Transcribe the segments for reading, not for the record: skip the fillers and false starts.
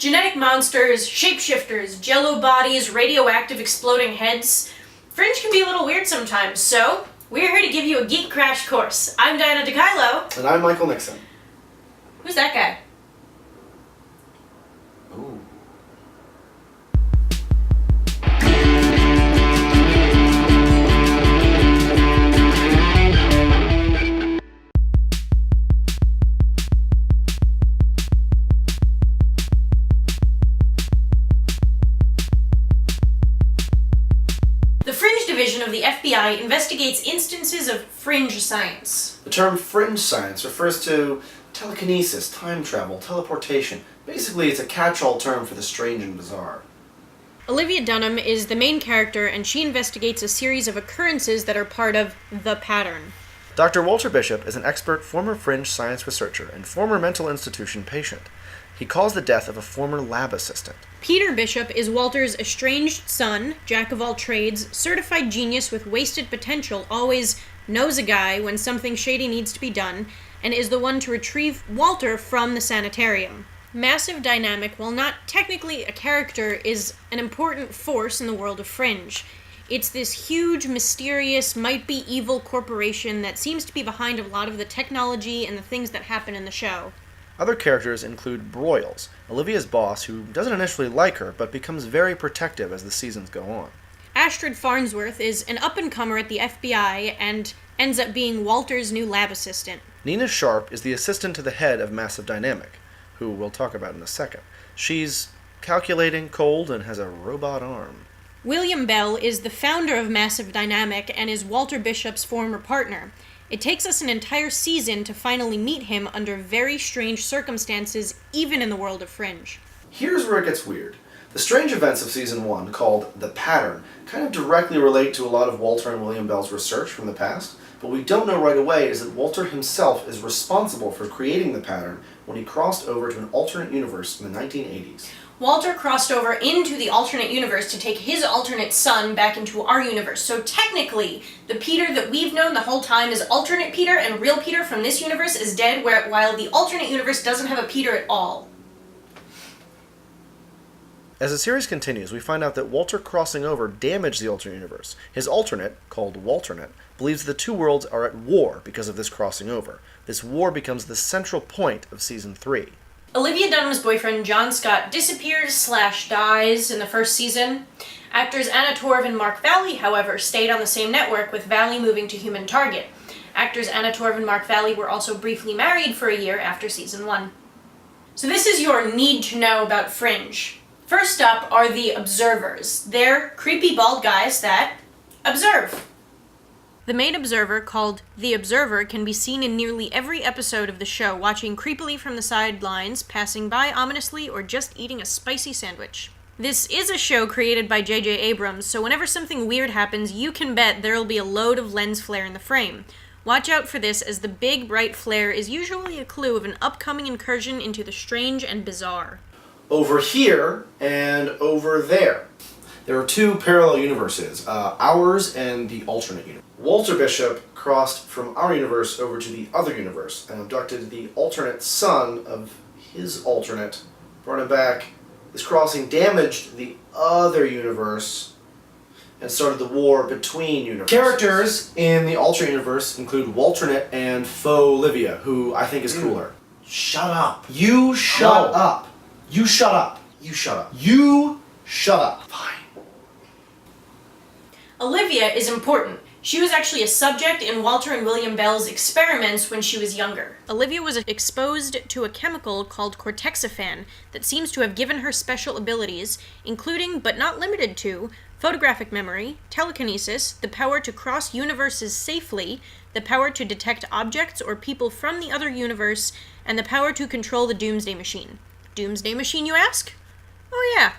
Genetic monsters, shapeshifters, jello bodies, radioactive exploding heads. Fringe can be a little weird sometimes, so we're here to give you a Geek Crash Course. I'm Diana DeKylo. And I'm Michael Nixon. Who's that guy? Ooh. The Fringe division of the FBI investigates instances of fringe science. The term fringe science refers to telekinesis, time travel, teleportation. Basically, it's a catch-all term for the strange and bizarre. Olivia Dunham is the main character, and she investigates a series of occurrences that are part of the pattern. Dr. Walter Bishop is an expert former fringe science researcher and former mental institution patient. He calls the death of a former lab assistant. Peter Bishop is Walter's estranged son, jack of all trades, certified genius with wasted potential, always knows a guy when something shady needs to be done, and is the one to retrieve Walter from the sanitarium. Massive Dynamic, while not technically a character, is an important force in the world of Fringe. It's this huge, mysterious, might-be-evil corporation that seems to be behind a lot of the technology and the things that happen in the show. Other characters include Broyles, Olivia's boss, who doesn't initially like her, but becomes very protective as the seasons go on. Astrid Farnsworth is an up-and-comer at the FBI and ends up being Walter's new lab assistant. Nina Sharp is the assistant to the head of Massive Dynamic, who we'll talk about in a second. She's calculating, cold, and has a robot arm. William Bell is the founder of Massive Dynamic and is Walter Bishop's former partner. It takes us an entire season to finally meet him under very strange circumstances, even in the world of Fringe. Here's where it gets weird. The strange events of Season 1, called The Pattern, kind of directly relate to a lot of Walter and William Bell's research from the past. What we don't know right away is that Walter himself is responsible for creating the pattern when he crossed over to an alternate universe in the 1980s. Walter crossed over into the alternate universe to take his alternate son back into our universe. So technically, the Peter that we've known the whole time is alternate Peter, and real Peter from this universe is dead, while the alternate universe doesn't have a Peter at all. As the series continues, we find out that Walter crossing over damaged the alternate universe. His alternate, called Walternate, believes the two worlds are at war because of this crossing over. This war becomes the central point of Season 3. Olivia Dunham's boyfriend, John Scott, disappears/dies in the first season. Actors Anna Torv and Mark Valley, however, stayed on the same network, with Valley moving to Human Target. Actors Anna Torv and Mark Valley were also briefly married for a year after Season 1. So this is your need to know about Fringe. First up are the observers. They're creepy bald guys that observe. The main observer, called the Observer, can be seen in nearly every episode of the show, watching creepily from the sidelines, passing by ominously, or just eating a spicy sandwich. This is a show created by J.J. Abrams, so whenever something weird happens, you can bet there'll be a load of lens flare in the frame. Watch out for this, as the big, bright flare is usually a clue of an upcoming incursion into the strange and bizarre. Over here and over there. There are two parallel universes, ours and the alternate universe. Walter Bishop crossed from our universe over to the other universe and abducted the alternate son of his alternate, brought him back. This crossing damaged the other universe and started the war between universes. Characters in the alternate universe include Walternate and Faux Livia, who I think is cooler. Shut up. You shut up. You shut up. You shut up. You shut up. Fine. Olivia is important. She was actually a subject in Walter and William Bell's experiments when she was younger. Olivia was exposed to a chemical called cortexiphan that seems to have given her special abilities, including, but not limited to, photographic memory, telekinesis, the power to cross universes safely, the power to detect objects or people from the other universe, and the power to control the Doomsday Machine. Doomsday Machine, you ask? Oh yeah.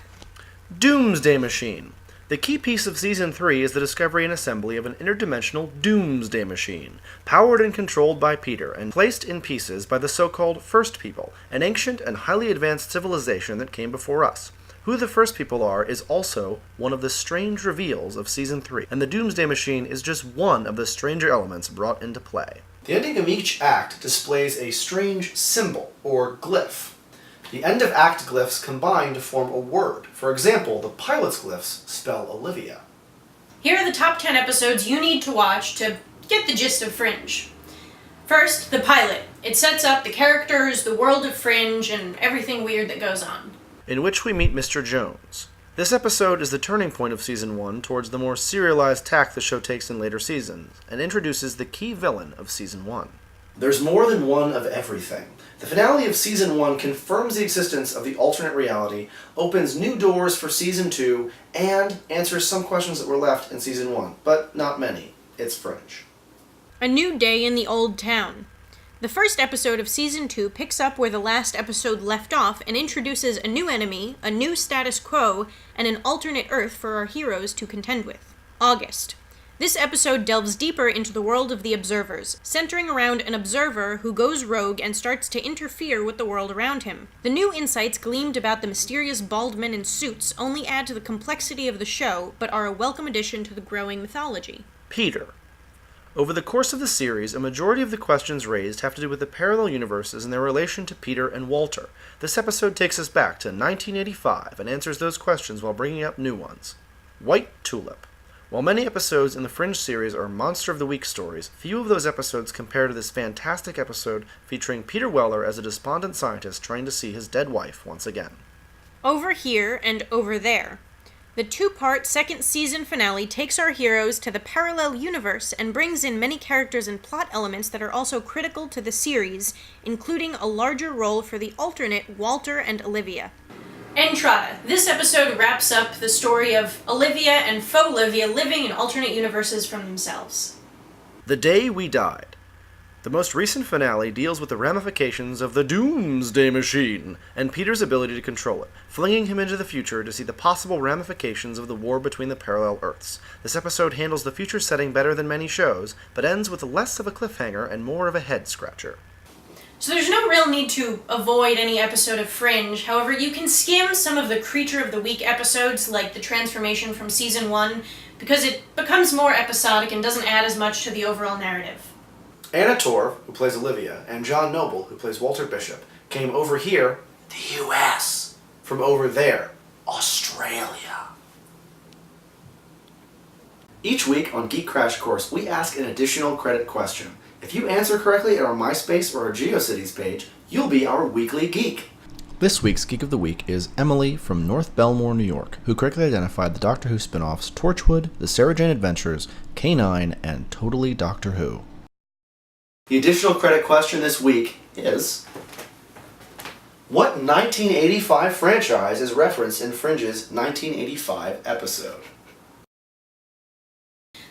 Doomsday Machine. The key piece of Season 3 is the discovery and assembly of an interdimensional Doomsday Machine, powered and controlled by Peter, and placed in pieces by the so-called First People, an ancient and highly advanced civilization that came before us. Who the First People are is also one of the strange reveals of Season 3, and the Doomsday Machine is just one of the stranger elements brought into play. The ending of each act displays a strange symbol, or glyph. The end of act glyphs combine to form a word. For example, the pilot's glyphs spell Olivia. Here are the top 10 episodes you need to watch to get the gist of Fringe. First, the pilot. It sets up the characters, the world of Fringe, and everything weird that goes on. In which we meet Mr. Jones. This episode is the turning point of Season 1 towards the more serialized tack the show takes in later seasons, and introduces the key villain of Season 1. There's more than one of everything. The finale of Season 1 confirms the existence of the alternate reality, opens new doors for Season 2, and answers some questions that were left in Season 1, but not many. It's Fringe. A new day in the old town. The first episode of Season 2 picks up where the last episode left off and introduces a new enemy, a new status quo, and an alternate Earth for our heroes to contend with. August. This episode delves deeper into the world of the Observers, centering around an observer who goes rogue and starts to interfere with the world around him. The new insights gleamed about the mysterious bald men in suits only add to the complexity of the show, but are a welcome addition to the growing mythology. Peter. Over the course of the series, a majority of the questions raised have to do with the parallel universes and their relation to Peter and Walter. This episode takes us back to 1985 and answers those questions while bringing up new ones. White Tulip. While many episodes in the Fringe series are Monster of the Week stories, few of those episodes compare to this fantastic episode featuring Peter Weller as a despondent scientist trying to see his dead wife once again. Over Here and Over There. The two-part second season finale takes our heroes to the parallel universe and brings in many characters and plot elements that are also critical to the series, including a larger role for the alternate Walter and Olivia. Entrada. This episode wraps up the story of Olivia and faux Olivia living in alternate universes from themselves. The Day We Died. The most recent finale deals with the ramifications of the Doomsday Machine and Peter's ability to control it, flinging him into the future to see the possible ramifications of the war between the parallel Earths. This episode handles the future setting better than many shows, but ends with less of a cliffhanger and more of a head-scratcher. So there's no real need to avoid any episode of Fringe. However, you can skim some of the Creature of the Week episodes, like the transformation from Season 1, because it becomes more episodic and doesn't add as much to the overall narrative. Anna Torv, who plays Olivia, and John Noble, who plays Walter Bishop, came over here, the U.S., from over there, Australia. Each week on Geek Crash Course, we ask an additional credit question. If you answer correctly at our MySpace or our GeoCities page, you'll be our weekly geek. This week's Geek of the Week is Emily from North Belmore, New York, who correctly identified the Doctor Who spin-offs Torchwood, The Sarah Jane Adventures, K9, and Totally Doctor Who. The additional credit question this week is: what 1985 franchise is referenced in Fringe's 1985 episode?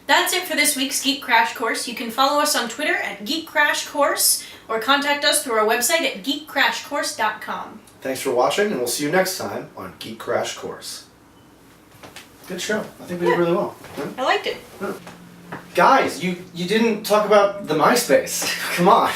That's it for this week's Geek Crash Course. You can follow us on Twitter at Geek Crash Course or contact us through our website at geekcrashcourse.com. Thanks for watching, and we'll see you next time on Geek Crash Course. Good show. I think we did really well. Huh? I liked it. Guys, you didn't talk about the MySpace. Come on.